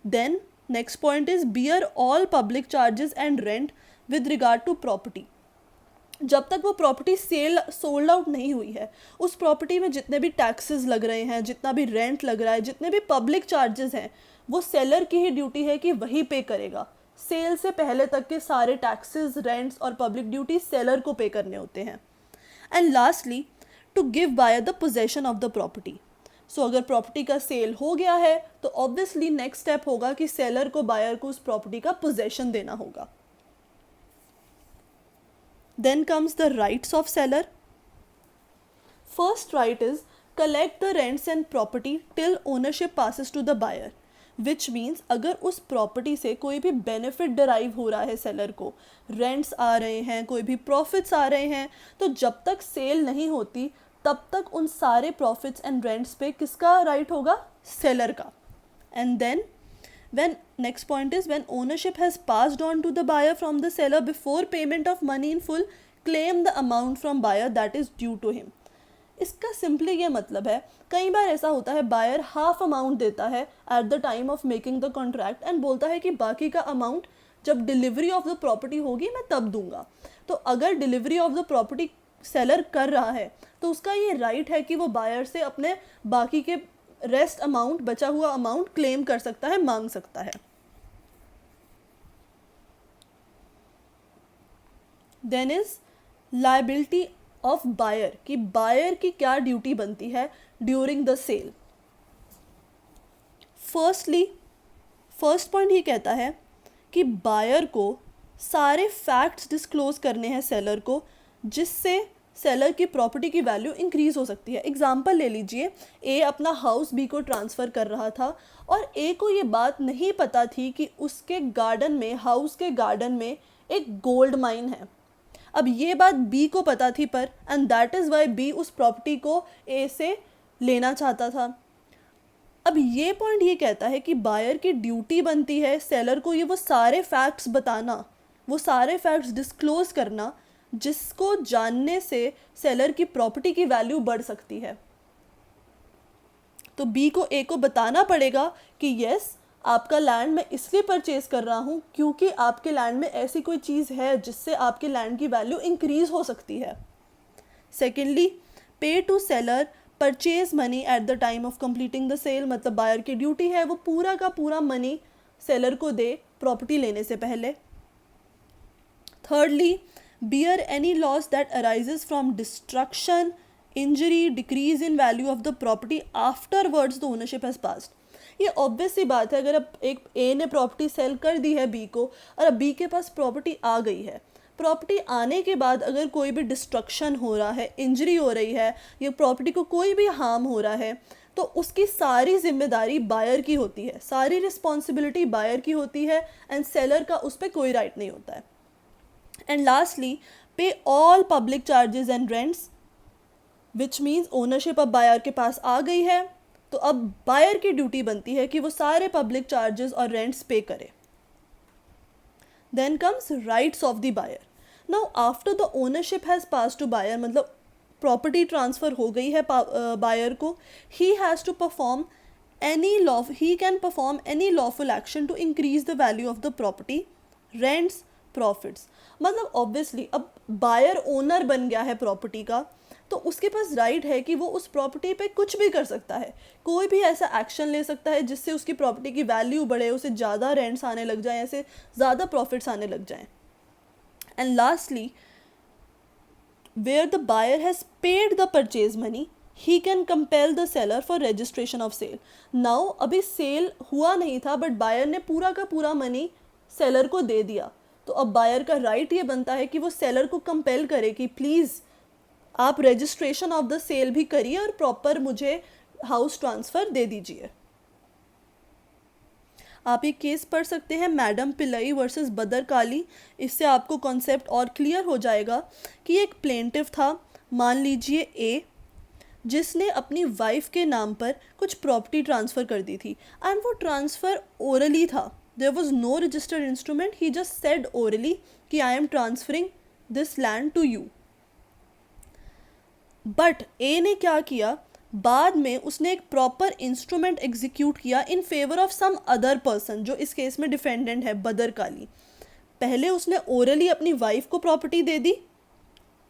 Then next point is bear all public charges and rent with regard to property. जब तक वो प्रॉपर्टी सोल्ड आउट नहीं हुई है, उस प्रॉपर्टी में जितने भी टैक्सेस लग रहे हैं, जितना भी रेंट लग रहा है, जितने भी पब्लिक चार्जेस हैं, वो सेलर की ही ड्यूटी है कि वही पे करेगा। सेल से पहले तक के सारे टैक्सेस, रेंट्स और पब्लिक ड्यूटी सेलर को पे करने होते हैं। And lastly to give buyer the possession of the property. So अगर प्रॉपर्टी का सेल हो गया है तो ऑब्वियसली नेक्स्ट स्टेप होगा कि सेलर को बायर को उस प्रॉपर्टी का पोजेशन देना होगा। Then comes the rights of seller. First right is collect the rents and property till ownership passes to the buyer. Which means अगर उस प्रॉपर्टी से कोई भी बेनिफिट डराइव हो रहा है सेलर को, रेंट्स आ रहे हैं, कोई भी प्रॉफिट्स आ रहे हैं, तो जब तक सेल नहीं होती तब तक उन सारे प्रॉफिट्स एंड रेंट्स पे किसका राइट होगा? सेलर का. And then when next point is when ownership has passed on to the buyer from the seller before payment of money in full, claim the amount from buyer that is due to him. इसका simply ये मतलब है, कई बार ऐसा होता है buyer half amount देता है eight the time of making the contract and बोलता है कि बाकी का अमाउंट जब डिलीवरी ऑफ द प्रॉपर्टी होगी मैं तब दूंगा. तो अगर delivery of the property seller कर रहा है तो उसका ये राइट है कि वो बायर से अपने बाकी के रेस्ट अमाउंट, बचा हुआ अमाउंट क्लेम कर सकता है, मांग सकता है. Then is liability of buyer, कि बायर की क्या ड्यूटी बनती है during the sale. First point ये कहता है कि बायर को सारे फैक्ट्स डिस्क्लोज करने हैं सेलर को, जिससे सेलर की प्रॉपर्टी की वैल्यू इंक्रीज हो सकती है. एग्जाम्पल ले लीजिए, ए अपना हाउस बी को ट्रांसफ़र कर रहा था और ए को ये बात नहीं पता थी कि उसके गार्डन में, हाउस के गार्डन में एक गोल्ड माइन है. अब ये बात बी को पता थी पर, and that is why B उस प्रॉपर्टी को ए से लेना चाहता था. अब ये पॉइंट ये कहता है कि बायर की ड्यूटी बनती है सेलर को ये वो सारे फैक्ट्स बताना, वो सारे फैक्ट्स डिस्क्लोज करना, जिसको जानने से सेलर की प्रॉपर्टी की वैल्यू बढ़ सकती है. तो बी को ए को बताना पड़ेगा कि यस, आपका लैंड मैं इसलिए परचेज कर रहा हूँ क्योंकि आपके लैंड में ऐसी कोई चीज़ है जिससे आपके लैंड की वैल्यू इंक्रीज हो सकती है. Secondly, pay to seller purchase money at the time of completing the sale, मतलब बायर की ड्यूटी है वो पूरा का पूरा मनी सेलर को दे प्रॉपर्टी लेने से पहले. Thirdly, bear any loss that arises from destruction, injury, decrease in value of the property afterwards the ownership has passed. ये ऑब्वियस सी बात है, अगर अब एक ए ने प्रॉपर्टी सेल कर दी है बी को और अब बी के पास प्रॉपर्टी आ गई है, प्रॉपर्टी आने के बाद अगर कोई भी डिस्ट्रक्शन हो रहा है, इंजरी हो रही है या प्रॉपर्टी को कोई भी हार्म हो रहा है, तो उसकी सारी जिम्मेदारी बायर की होती है, सारी रिस्पॉन्सिबिलिटी बायर की होती है एंड सेलर का उस पर कोई राइट नहीं होता है. And lastly, pay all public charges and rents, which means ownership अब बायर के पास आ गई है तो अब बायर की ड्यूटी बनती है कि वो सारे पब्लिक चार्जेस और रेंट्स पे करे. Then comes rights of the buyer. Now after the ownership has passed to buyer, मतलब प्रॉपर्टी ट्रांसफ़र हो गई है बायर को, he can perform any lawful action to increase the value of the property, rents, profits. मतलब obviously अब buyer owner बन गया है प्रॉपर्टी का, तो उसके पास राइट है कि वो उस प्रॉपर्टी पे कुछ भी कर सकता है, कोई भी ऐसा एक्शन ले सकता है जिससे उसकी प्रॉपर्टी की वैल्यू बढ़े, उसे ज़्यादा रेंट्स आने लग जाएं, ऐसे ज़्यादा प्रॉफिट्स आने लग जाएं. And lastly, where the buyer has paid the purchase money, he can compel the seller for registration of sale. Now अभी सेल हुआ नहीं था बट बायर ने पूरा का पूरा मनी सेलर को दे दिया, तो अब बायर का राइट ये बनता है कि वो सेलर को कंपेल करे कि प्लीज़ आप रजिस्ट्रेशन ऑफ द सेल भी करिए और प्रॉपर मुझे हाउस ट्रांसफ़र दे दीजिए. आप ये केस पढ़ सकते हैं मैडम पिल्लई वर्सेस बदरकाली. इससे आपको कॉन्सेप्ट और क्लियर हो जाएगा कि एक प्लेंटिव था, मान लीजिए ए, जिसने अपनी वाइफ के नाम पर कुछ प्रॉपर्टी ट्रांसफ़र कर दी थी एंड वो ट्रांसफ़र ओरली था. There was no registered instrument. He just said orally कि I am transferring this land to you. But A ने क्या किया, बाद में उसने एक प्रॉपर इंस्ट्रूमेंट एग्जीक्यूट किया in favour of some other person, जो इस केस में डिफेंडेंट है बदरकाली. पहले उसने ओरली अपनी वाइफ को property they the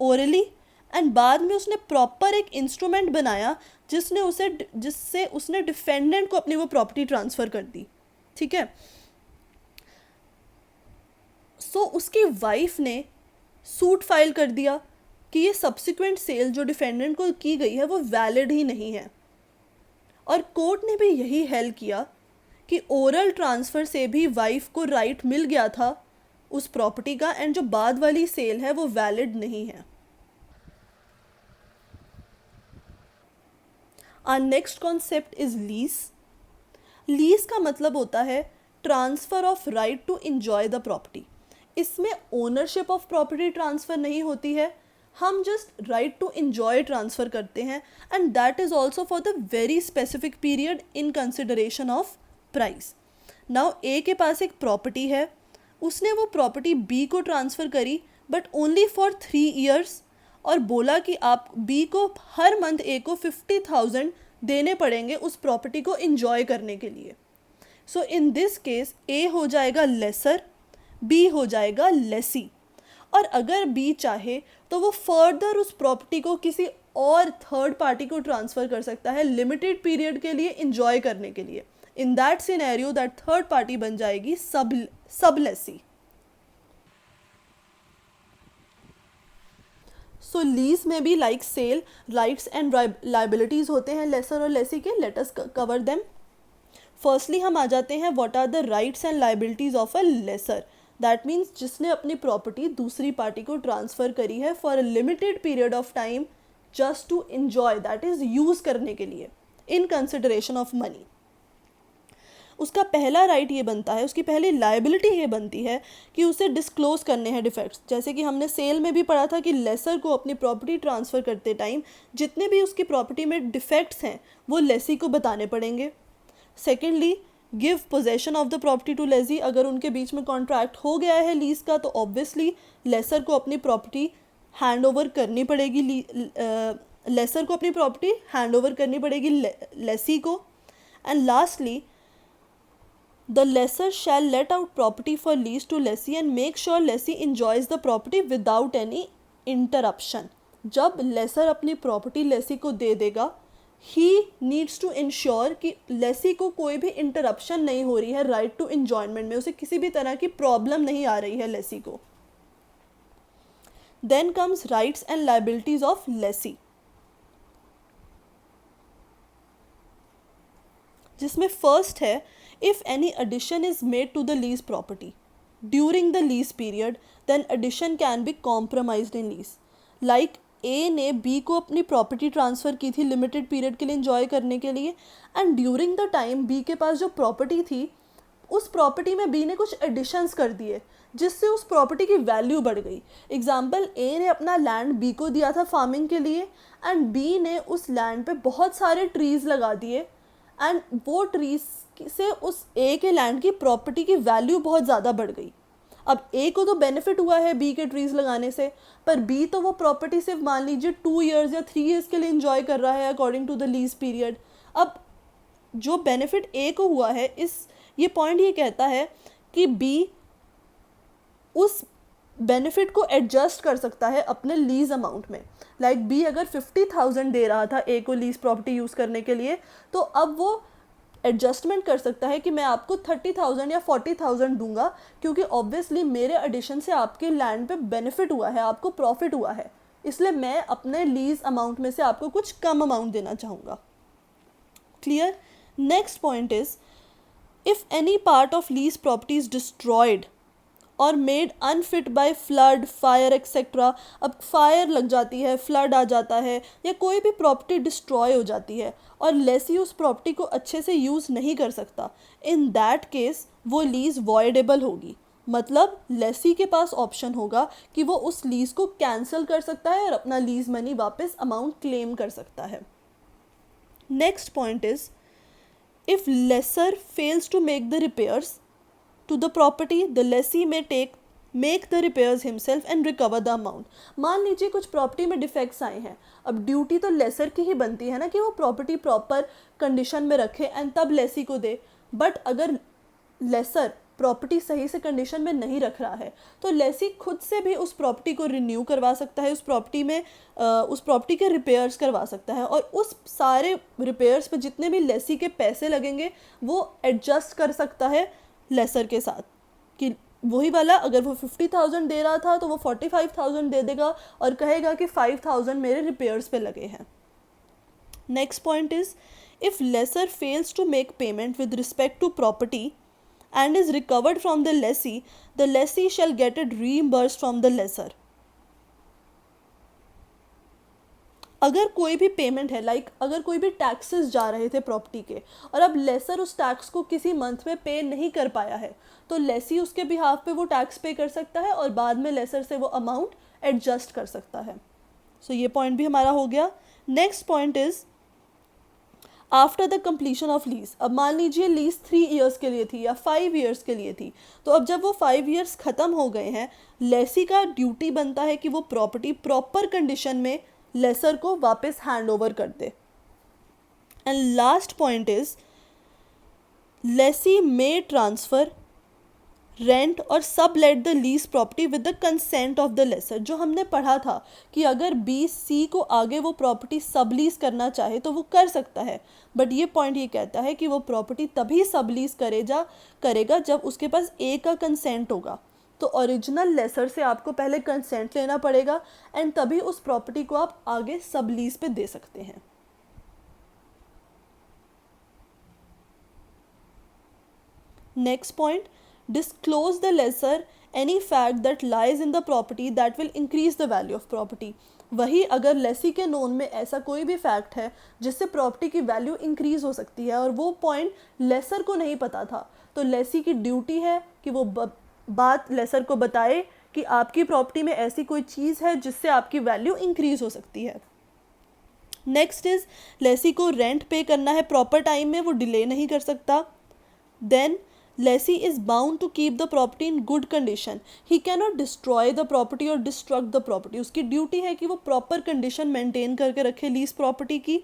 orally, and बाद में उसने प्रॉपर एक इंस्ट्रूमेंट बनाया जिससे उसने डिफेंडेंट को अपनी वो प्रॉपर्टी ट्रांसफ़र कर दी. ठीक है. सो उसकी वाइफ ने सूट फाइल कर दिया कि ये सब्सिक्वेंट सेल जो डिफेंडेंट को की गई है वो वैलिड ही नहीं है, और कोर्ट ने भी यही हेल्ड किया कि ओरल ट्रांसफ़र से भी वाइफ को राइट मिल गया था उस प्रॉपर्टी का, एंड जो बाद वाली सेल है वो वैलिड नहीं है. Our next concept is lease. Lease का मतलब होता है transfer of right to enjoy the property. इसमें ओनरशिप ऑफ प्रॉपर्टी ट्रांसफ़र नहीं होती है, हम just right to enjoy transfer करते हैं, and that is also for the very specific period in consideration of price. Now A के पास एक प्रॉपर्टी है, उसने वो प्रॉपर्टी बी को ट्रांसफ़र करी बट ओनली फॉर 3 ईयर्स, और बोला कि आप बी को हर मंथ ए को 50,000 देने पड़ेंगे उस प्रॉपर्टी को इंजॉय करने के लिए। सो इन दिस केस ए हो जाएगा लेसर, बी हो जाएगा लेसी, और अगर बी चाहे तो वो फर्दर उस प्रॉपर्टी को किसी और थर्ड पार्टी को ट्रांसफ़र कर सकता है लिमिटेड पीरियड के लिए इंजॉय करने के लिए। In that scenario that third party बन जाएगी सब लेसी। सो लीज में भी like sale rights and liabilities होते हैं लेसर और लेसी के। Let us cover them. Firstly हम आ जाते हैं what are the rights and liabilities of a lessor. That means जिसने अपनी प्रॉपर्टी दूसरी पार्टी को ट्रांसफ़र करी है for a limited period of time just to enjoy, that is use करने के लिए इन कंसिडरेशन ऑफ मनी। उसका पहला राइट ये बनता है, उसकी पहली लाइबिलिटी ये बनती है कि उसे डिस्क्लोज़ करने हैं डिफेक्ट्स। जैसे कि हमने सेल में भी पढ़ा था कि लेसर को अपनी प्रॉपर्टी ट्रांसफ़र करते टाइम जितने भी उसकी प्रॉपर्टी में डिफेक्ट्स हैं वो लेसी को बताने पड़ेंगे। Secondly, give possession of the property to lessee. अगर उनके बीच में कॉन्ट्रैक्ट हो गया है लीज का तो ऑब्वियसली लेसर को अपनी प्रॉपर्टी हैंड ओवर करनी पड़ेगी, लेसर को अपनी प्रॉपर्टी हैंड ओवर करनी पड़ेगी लेसी को। And lastly, the lessor shall let out property for lease to lessee and make sure lessee enjoys the property without any interruption। जब लेसर अपनी प्रॉपर्टी लेसी को दे देगा, ही नीड्स टू इंश्योर कि लेसी को कोई भी इंटरप्शन नहीं हो रही है राइट टू इंजॉयमेंट में, उसे किसी भी तरह की प्रॉब्लम नहीं आ रही है लेसी को। Then comes rights and liabilities of lessee, जिसमें फर्स्ट है if any addition is made to the lease property during the lease period then addition can be compromised in lease। like A ने B को अपनी property transfer की थी limited period के लिए enjoy करने के लिए, and during the time B के पास जो प्रॉपर्टी थी उस प्रॉपर्टी में B ने कुछ एडिशंस कर दिए जिससे उस प्रॉपर्टी की वैल्यू बढ़ गई। एग्जाम्पल, A ने अपना लैंड B को दिया था फार्मिंग के लिए एंड B ने उस लैंड पे बहुत सारे ट्रीज़ लगा दिए एंड वो ट्रीज़ से उस ए के लैंड की प्रॉपर्टी की वैल्यू बहुत ज़्यादा बढ़ गई। अब ए को तो बेनिफिट हुआ है बी के ट्रीज़ लगाने से, पर बी तो वो प्रॉपर्टी सिर्फ मान लीजिए 2 ईयर्स या 3 ईयर्स के लिए इंजॉय कर रहा है according to the lease period. अब जो बेनिफिट ए को हुआ है, ये पॉइंट ये कहता है कि बी उस बेनिफिट को एडजस्ट कर सकता है अपने लीज अमाउंट में। लाइक बी अगर 50,000 दे रहा था ए को लीज प्रॉपर्टी यूज़ करने के लिए, तो अब वो एडजस्टमेंट कर सकता है कि मैं आपको 30,000 या 40,000 दूंगा क्योंकि ऑब्वियसली मेरे एडिशन से आपके लैंड पे बेनिफिट हुआ है, आपको प्रॉफिट हुआ है, इसलिए मैं अपने लीज अमाउंट में से आपको कुछ कम अमाउंट देना चाहूँगा। Clear? Next point is if any part of lease property is destroyed और made unfit by flood, fire etcetera. अब फायर लग जाती है, फ्लड आ जाता है या कोई भी प्रॉपर्टी डिस्ट्रॉय हो जाती है और लेसी उस प्रॉपर्टी को अच्छे से यूज़ नहीं कर सकता, इन दैट केस वो लीज वॉइडेबल होगी। मतलब लेसी के पास ऑप्शन होगा कि वो उस लीज को कैंसिल कर सकता है और अपना लीज मनी वापस अमाउंट क्लेम कर सकता है। Next point is if lessor fails to make the repairs to the property, the lessee may make the repairs himself and recover the amount। मान लीजिए कुछ प्रॉपर्टी में डिफेक्ट्स आए हैं, अब ड्यूटी तो लेसर की ही बनती है ना कि वो प्रॉपर्टी प्रॉपर कंडीशन में रखे एंड तब लेसी को दे। बट अगर लेसर प्रॉपर्टी सही से कंडीशन में नहीं रख रहा है तो लेसी खुद से भी उस प्रॉपर्टी को रिन्यू करवा सकता है, उस प्रॉपर्टी के रिपेयर्स करवा सकता है और उस सारे रिपेयर्स पे जितने भी लेसी के पैसे लगेंगे वो एडजस्ट कर सकता है लेसर के साथ कि वही वाला अगर वो 50,000 दे रहा था तो वो 45,000 दे देगा और कहेगा कि 5,000 मेरे रिपेयर्स पे लगे हैं। Next point is if lessor fails to make payment with respect to property and is recovered from the lessee shall get it reimbursed from the lessor. अगर कोई भी पेमेंट है, लाइक अगर कोई भी टैक्सेस जा रहे थे प्रॉपर्टी के और अब लेसर उस टैक्स को किसी मंथ में पे नहीं कर पाया है, तो लेसी उसके बिहाफ पे वो टैक्स पे कर सकता है और बाद में लेसर से वो अमाउंट एडजस्ट कर सकता है. सो ये पॉइंट भी हमारा हो गया. Next point is after the completion of lease. अब मान लीजिए लीज 3 ईयर्स के लिए थी या 5 ईयर्स के लिए थी, तो अब जब वो 5 ईयर्स ख़त्म हो गए हैं, लेसी का ड्यूटी बनता है कि वो प्रॉपर्टी प्रॉपर कंडीशन में लेसर को वापस हैंड ओवर कर दे. And last point is lessee may transfer, rent और sublet the lease property with the consent of the lessor. जो हमने पढ़ा था कि अगर बी सी को आगे वो प्रॉपर्टी सब लीज करना चाहे तो वो कर सकता है, बट ये पॉइंट ये कहता है कि वो प्रॉपर्टी तभी सब लीज करेगा जब उसके पास ए का कंसेंट होगा. तो ओरिजिनल लेसर से आपको पहले कंसेंट लेना पड़ेगा एंड तभी उस प्रॉपर्टी को आप आगे सब लीज पे दे सकते हैं. Next point, disclose the lessor any fact that lies in the property that will increase the value of property. वही अगर लेसी के नोन में ऐसा कोई भी फैक्ट है जिससे प्रॉपर्टी की वैल्यू इंक्रीज हो सकती है और वो पॉइंट लेसर को नहीं पता था, तो लेसी की ड्यूटी है कि वो बात लेसर को बताए कि आपकी प्रॉपर्टी में ऐसी कोई चीज़ है जिससे आपकी वैल्यू इंक्रीज हो सकती है. नेक्स्ट इज लेसी को रेंट पे करना है प्रॉपर टाइम में, वो डिले नहीं कर सकता. Then lessee is bound to keep the property in good condition. He cannot destroy the property or destruct the property. उसकी ड्यूटी है कि वो प्रॉपर कंडीशन मेंटेन करके रखे लीज प्रॉपर्टी की.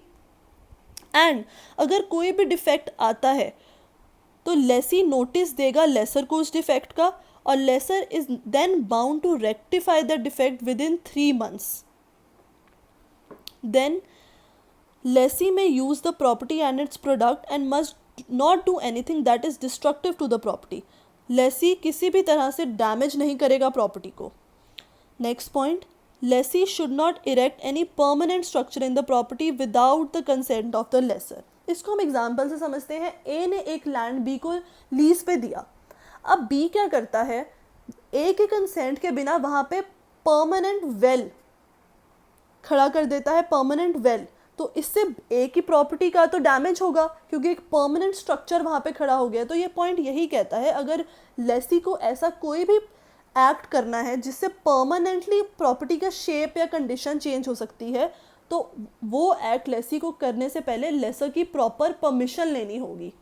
एंड अगर कोई भी डिफेक्ट आता है तो लेसी नोटिस देगा लेसर को उस डिफेक्ट का और lessor is then bound to rectify the defect within 3 months. Then lessee may use the property and its product and must not do anything that is destructive to the property. Lessee किसी भी तरह से damage नहीं करेगा property को. Next point, lessee should not erect any permanent structure in the property without the consent of the lessor. इसको हम example से समझते हैं. ए ने एक लैंड बी को लीज पे दिया. अब बी क्या करता है, ए के कंसेंट के बिना वहाँ पे परमानेंट वेल खड़ा कर देता है. परमानेंट वेल, तो इससे ए की प्रॉपर्टी का तो डैमेज होगा क्योंकि एक परमानेंट स्ट्रक्चर वहाँ पे खड़ा हो गया. तो ये पॉइंट यही कहता है अगर लेसी को ऐसा कोई भी एक्ट करना है जिससे परमानेंटली प्रॉपर्टी का शेप या कंडीशन चेंज हो सकती है, तो वो एक्ट लेसी को करने से पहले लेसर की प्रॉपर परमिशन लेनी होगी.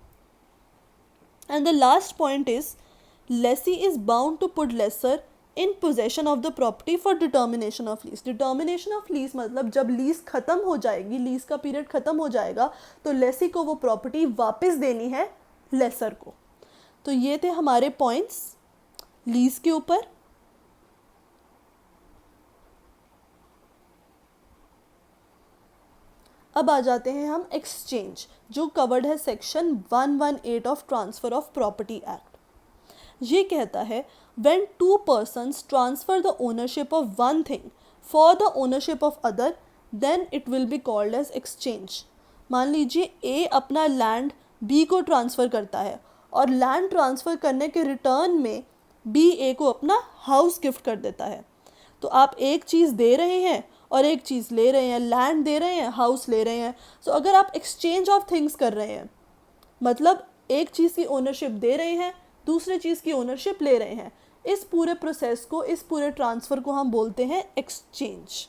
And the last point is lessee is bound to put lessor in possession of the property for determination of lease. Determination of lease मतलब जब लीज खत्म हो जाएगी, लीज का पीरियड खत्म हो जाएगा, तो लेसी को वो प्रॉपर्टी वापस देनी है लेसर को. तो ये थे हमारे पॉइंट्स लीज के ऊपर. अब आ जाते हैं हम एक्सचेंज, जो कवर्ड है section 118 of transfer of property act. ये कहता है when two persons transfer the ownership of one thing for the ownership of other, then it will be called as exchange. मान लीजिए ए अपना लैंड बी को transfer करता है और लैंड ट्रांसफ़र करने के रिटर्न में बी ए को अपना हाउस गिफ्ट कर देता है. तो आप एक चीज़ दे रहे हैं और एक चीज़ ले रहे हैं, लैंड दे रहे हैं, हाउस ले रहे हैं. सो अगर आप एक्सचेंज ऑफ थिंग्स कर रहे हैं, मतलब एक चीज़ की ओनरशिप दे रहे हैं, दूसरे चीज़ की ओनरशिप ले रहे हैं, इस पूरे प्रोसेस को, इस पूरे ट्रांसफ़र को हम बोलते हैं एक्सचेंज.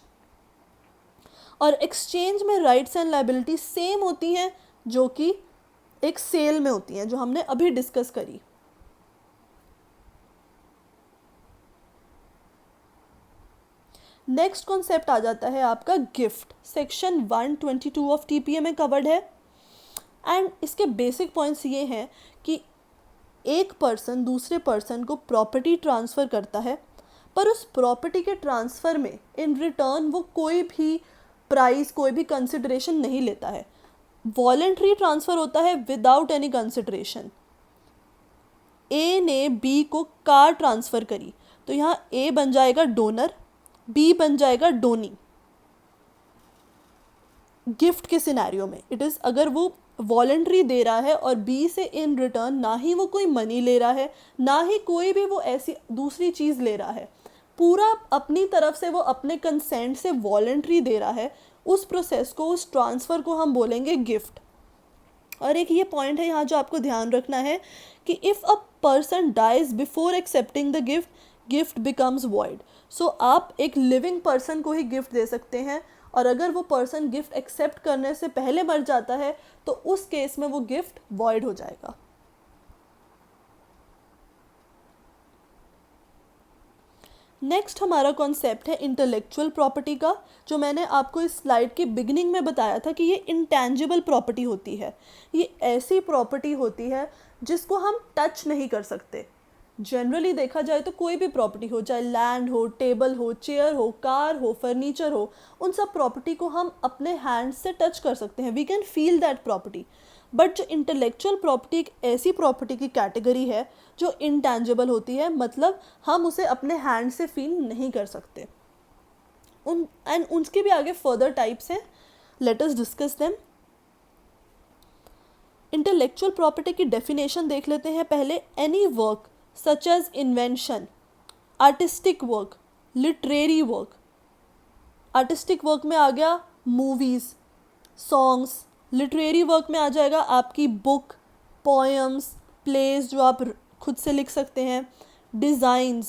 और एक्सचेंज में राइट्स एंड लायबिलिटी सेम होती हैं जो कि एक सेल में होती हैं, जो हमने अभी डिस्कस करी. नेक्स्ट कॉन्सेप्ट आ जाता है आपका गिफ्ट. सेक्शन 122 ऑफ टीपीए में कवर्ड है. एंड इसके बेसिक पॉइंट्स ये हैं कि एक पर्सन दूसरे पर्सन को प्रॉपर्टी ट्रांसफ़र करता है, पर उस प्रॉपर्टी के ट्रांसफ़र में इन रिटर्न वो कोई भी प्राइस, कोई भी कंसिडरेशन नहीं लेता है. वॉलेंट्री ट्रांसफ़र होता है विदाउट एनी कंसिडरेशन. ए ने बी को कार ट्रांसफ़र करी, तो यहाँ ए बन जाएगा डोनर, बी बन जाएगा डोनी. गिफ्ट के सिनेरियो में इट इज़ अगर वो वॉलंटरी दे रहा है और बी से इन रिटर्न ना ही वो कोई मनी ले रहा है, ना ही कोई भी वो ऐसी दूसरी चीज़ ले रहा है, पूरा अपनी तरफ से वो अपने कंसेंट से वॉलंटरी दे रहा है, उस प्रोसेस को, उस ट्रांसफ़र को हम बोलेंगे गिफ्ट। और एक ये पॉइंट है यहाँ जो आपको ध्यान रखना है कि if a person dies before accepting the gift, gift becomes void. So आप एक लिविंग पर्सन को ही गिफ्ट दे सकते हैं, और अगर वो पर्सन गिफ्ट एक्सेप्ट करने से पहले मर जाता है तो उस केस में वो गिफ्ट वॉइड हो जाएगा। नेक्स्ट हमारा कॉन्सेप्ट है इंटेलेक्चुअल प्रॉपर्टी का, जो मैंने आपको इस स्लाइड के बिगिनिंग में बताया था कि ये इंटेंजिबल प्रॉपर्टी होती है। ये ऐसी प्रॉपर्टी होती है जिसको हम टच नहीं कर सकते। जनरली देखा जाए तो कोई भी प्रॉपर्टी हो, चाहे लैंड हो, टेबल हो, चेयर हो, कार हो, फर्नीचर हो, उन सब प्रॉपर्टी को हम अपने हैंड से टच कर सकते हैं, we can feel that property. But जो इंटेलेक्चुअल प्रॉपर्टी एक ऐसी प्रॉपर्टी की कैटेगरी है जो इंटेंजिबल होती है, मतलब हम उसे अपने हैंड से फील नहीं कर सकते। उनके भी आगे फर्दर टाइप्स हैं, let us discuss them. Intellectual property की डेफिनेशन देख लेते हैं पहले। Any work such as invention, artistic work, literary work. Artistic work में आ गया मूवीज़, सॉन्ग्स। लिटरेरी वर्क में आ जाएगा आपकी बुक, पोएम्स, प्लेज जो आप खुद से लिख सकते हैं, designs,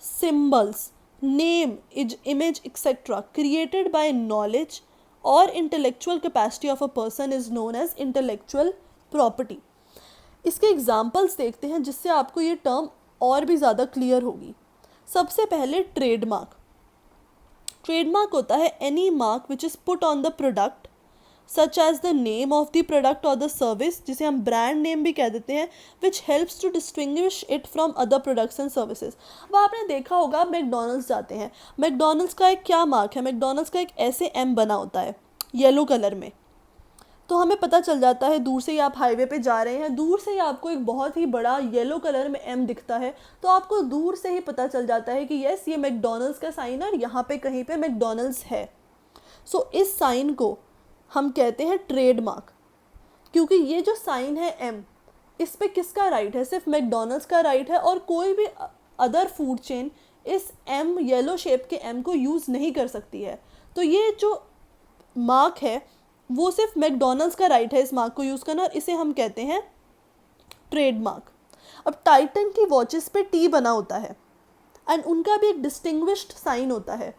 symbols, name, image etcetera created by knowledge और intellectual capacity of a person is known as intellectual property. इसके एग्जाम्पल्स देखते हैं जिससे आपको ये टर्म और भी ज़्यादा क्लियर होगी। सबसे पहले ट्रेडमार्क। ट्रेडमार्क होता है any mark which is put on the product such as the name of the product और द सर्विस, जिसे हम ब्रांड नेम भी कह देते हैं, which helps to distinguish it from other products and services. अब आपने देखा होगा मैकडोनल्ड्स जाते हैं, मैकडोनल्ड्स का एक क्या मार्क है, मैकडोनल्ड्स का एक ऐसे एम बना होता है येलो कलर में, तो हमें पता चल जाता है, दूर से ही आप हाईवे पे जा रहे हैं, दूर से ही आपको एक बहुत ही बड़ा येलो कलर में एम दिखता है, तो आपको दूर से ही पता चल जाता है कि यस ये मैकडोनल्ड्स का साइन है और यहाँ पे कहीं पे मैकडोनल्ड्स है। सो इस साइन को हम कहते हैं ट्रेडमार्क, क्योंकि ये जो साइन है एम, इस पे किसका राइट है, सिर्फ मैकडोनल्ड्स का राइट है, और कोई भी अदर फूड चेन इस एम, येलो शेप के एम को यूज़ नहीं कर सकती है। तो ये जो मार्क है वो सिर्फ मैकडोनल्ड्स का राइट है इस मार्क को यूज़ करना, और इसे हम कहते हैं ट्रेडमार्क। अब टाइटन की वॉचेस पे टी बना होता है एंड उनका भी एक डिस्टिंग्विश्ड साइन होता है।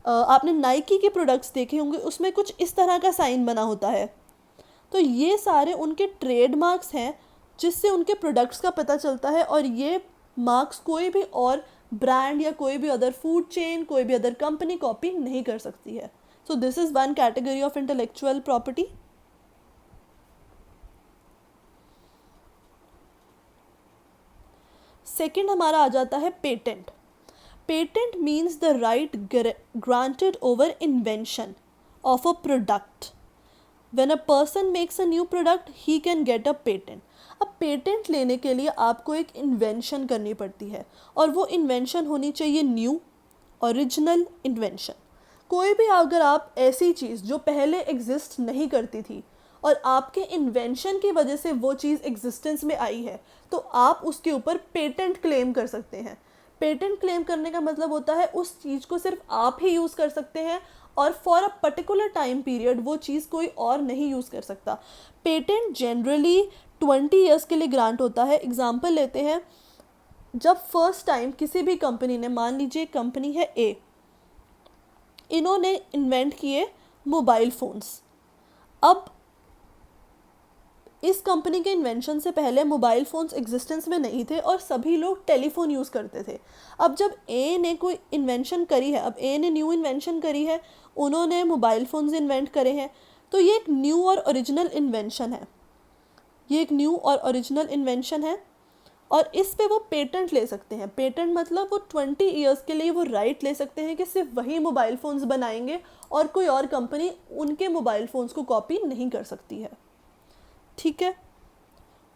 आपने नाइकी के प्रोडक्ट्स देखे होंगे, उसमें कुछ इस तरह का साइन बना होता है। तो ये सारे उनके ट्रेडमार्क्स हैं जिससे उनके प्रोडक्ट्स का पता चलता है, और ये मार्क्स कोई भी और ब्रांड या कोई भी अदर फूड चेन, कोई भी अदर कंपनी कॉपी नहीं कर सकती है। So this is one category of intellectual property. Second हमारा आ जाता है patent. Patent means the right granted over invention of a product. When a person makes a new product, he can get a patent. अब patent लेने के लिए आपको एक इन्वेंशन करनी पड़ती है, और वो इन्वेंशन होनी चाहिए न्यू, ओरिजिनल इन्वेंशन। कोई भी अगर आप ऐसी चीज़ जो पहले एग्जिस्ट नहीं करती थी और आपके इन्वेंशन की वजह से वो चीज़ एग्जिस्टेंस में आई है, तो आप उसके ऊपर पेटेंट क्लेम कर सकते हैं। पेटेंट क्लेम करने का मतलब होता है उस चीज़ को सिर्फ आप ही यूज़ कर सकते हैं, और for a particular time period वो चीज़ कोई और नहीं यूज़ कर सकता। पेटेंट जनरली 20 ईयर्स के लिए ग्रांट होता है। एग्जाम्पल लेते हैं, जब फर्स्ट टाइम किसी भी कंपनी ने, मान लीजिए कंपनी है ए, इन्होंने इन्वेंट किए मोबाइल फ़ोन्स। अब इस कंपनी के इन्वेंशन से पहले मोबाइल फ़ोन्स एग्जिस्टेंस में नहीं थे और सभी लोग टेलीफोन यूज़ करते थे। अब जब ए ने कोई इन्वेंशन करी है, अब ए ने न्यू इन्वेंशन करी है, उन्होंने मोबाइल फ़ोन्स इन्वेंट करे हैं, तो ये एक न्यू और ओरिजिनल इन्वेंशन है। ये एक न्यू और ओरिजिनल इन्वेंशन है, और इस पे वो पेटेंट ले सकते हैं। पेटेंट मतलब वो 20 ईयर्स के लिए वो राइट ले सकते हैं कि सिर्फ वही मोबाइल फ़ोन्स बनाएंगे और कोई और कंपनी उनके मोबाइल फ़ोन्स को कॉपी नहीं कर सकती है। ठीक है,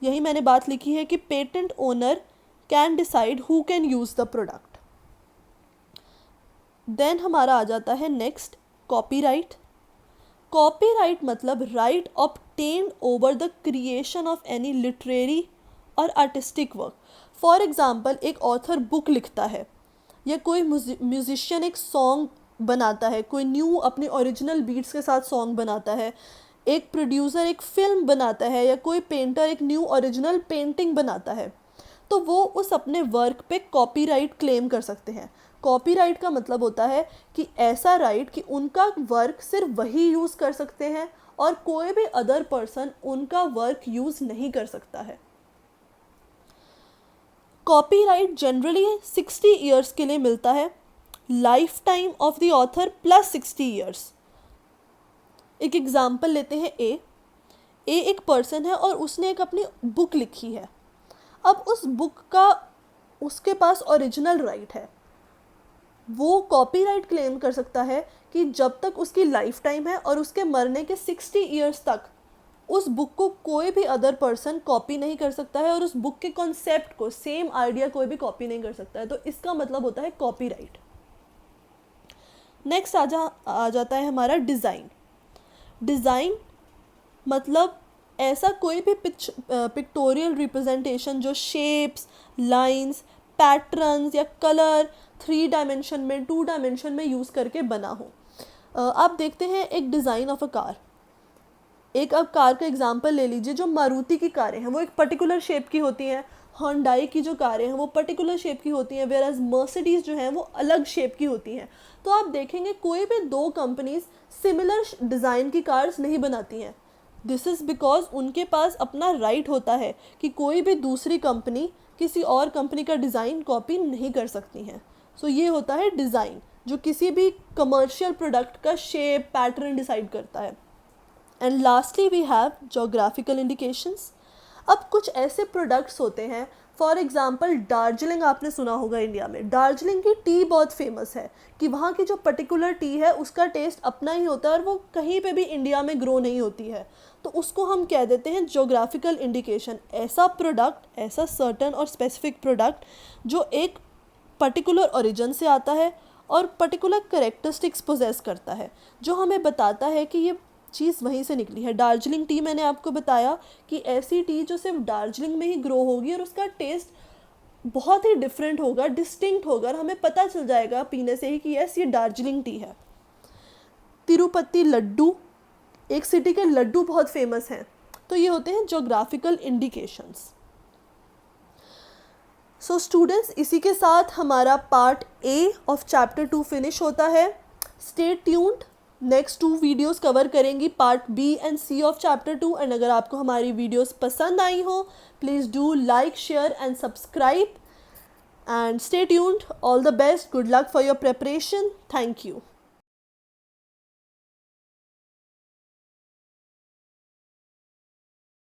यही मैंने बात लिखी है कि patent owner can decide who can use the product. Then हमारा आ जाता है नेक्स्ट कॉपीराइट। कॉपीराइट मतलब right obtained over the creation of any literary और आर्टिस्टिक वर्क। फॉर एग्ज़ाम्पल, एक ऑथर बुक लिखता है या कोई म्यूजिशियन एक सॉन्ग बनाता है, कोई न्यू अपने ओरिजिनल बीट्स के साथ सॉन्ग बनाता है, एक प्रोड्यूसर एक फिल्म बनाता है, या कोई पेंटर एक न्यू ओरिजिनल पेंटिंग बनाता है, तो वो उस अपने वर्क पे कॉपीराइट क्लेम कर सकते हैं। कॉपीराइट का मतलब होता है कि ऐसा राइट कि उनका वर्क सिर्फ वही यूज़ कर सकते हैं और कोई भी अदर पर्सन उनका वर्क यूज़ नहीं कर सकता है। कॉपीराइट जनरली 60 ईयर्स के लिए मिलता है, life time of the author plus 60 years. एक एग्जाम्पल लेते हैं, ए एक पर्सन है और उसने एक अपनी बुक लिखी है। अब उस बुक का उसके पास ओरिजिनल राइट है, वो कॉपीराइट क्लेम कर सकता है कि जब तक उसकी लाइफ टाइम है और उसके मरने के 60 ईयर्स तक उस बुक को कोई भी अदर पर्सन कॉपी नहीं कर सकता है, और उस बुक के कॉन्सेप्ट को, सेम आइडिया कोई भी कॉपी नहीं कर सकता है। तो इसका मतलब होता है कॉपीराइट। नेक्स्ट आ जाता है हमारा डिज़ाइन। डिज़ाइन मतलब ऐसा कोई भी पिक्टोरियल रिप्रेजेंटेशन जो शेप्स, लाइंस, पैटर्न्स या कलर 3 डायमेंशन में, 2 डायमेंशन में यूज़ करके बना हो। आप देखते हैं एक डिज़ाइन ऑफ अ कार। एक अब कार का एग्जांपल ले लीजिए, जो मारुति की कारें हैं वो एक पर्टिकुलर शेप की होती हैं, होंडाई की जो कारें हैं वो पर्टिकुलर शेप की होती हैं, वेयर एज मर्सिडीज़ जो हैं वो अलग शेप की होती हैं। तो आप देखेंगे कोई भी 2 कंपनीज सिमिलर डिज़ाइन की कार्स नहीं बनाती हैं। दिस इज़ बिकॉज उनके पास अपना राइट होता है कि कोई भी दूसरी कंपनी किसी और कंपनी का डिज़ाइन कॉपी नहीं कर सकती हैं। सो ये होता है डिज़ाइन, जो किसी भी कमर्शियल प्रोडक्ट का शेप, पैटर्न डिसाइड करता है। And lastly we have geographical indications. अब कुछ ऐसे प्रोडक्ट्स होते हैं, फॉर एग्जांपल दार्जिलिंग आपने सुना होगा इंडिया में। दार्जिलिंग की टी बहुत फेमस है कि वहाँ की जो पर्टिकुलर टी है उसका टेस्ट अपना ही होता है और वो कहीं पे भी इंडिया में ग्रो नहीं होती है, तो उसको हम कह देते हैं जोग्राफिकल इंडिकेशन। ऐसा प्रोडक्ट, ऐसा सर्टन और स्पेसिफिक प्रोडक्ट जो एक पर्टिकुलर ओरिजिन से आता है और पर्टिकुलर करेक्टरिस्टिक्स पोजेस करता है, जो हमें बताता है कि ये चीज़ वहीं से निकली है। दार्जिलिंग टी मैंने आपको बताया कि ऐसी टी जो सिर्फ दार्जिलिंग में ही ग्रो होगी और उसका टेस्ट बहुत ही डिफरेंट होगा, डिस्टिंक्ट होगा, और हमें पता चल जाएगा पीने से ही कि यस ये दार्जिलिंग टी है। तिरुपति लड्डू, एक सिटी के लड्डू बहुत फेमस हैं, तो ये होते हैं जोग्राफिकल इंडिकेशंस। सो स्टूडेंट्स, इसी के साथ हमारा part A of chapter 2 finish होता है। Stay tuned, next 2 videos cover करेंगी part B and C of chapter 2। एंड अगर आपको हमारी वीडियोस पसंद आई हो, please do like, share and subscribe, and stay tuned. All the best. Good luck for your preparation. Thank you.